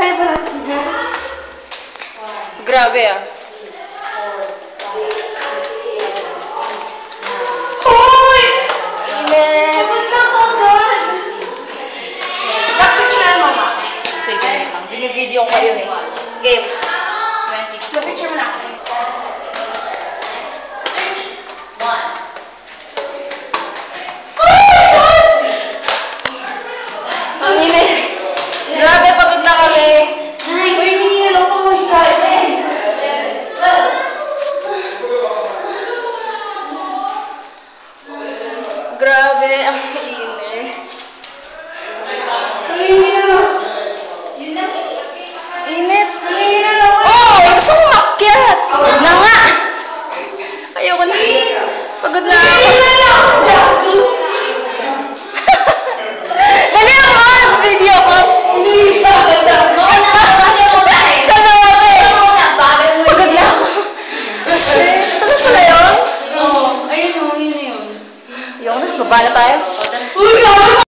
kaya ba natin? Grabe ah. Hoy! Init! Pagod na ako agad. Nag-picture mo, ma. Sige lang. Binibideo ko yun eh. Game. Nag-picture mo na ako. Ang init! Grabe, pagod na kami. Uy, hindi na ako. Grabe, ang init. Init. Oh, gusto ko makyat. Pagod na nga. Ayoko na. Pagod na ako. Dali ako, video ko. Pagod na ako. Shit, ito na pala yun? Ayun o, yun na yun. Yung na, baba na tayo. Uy,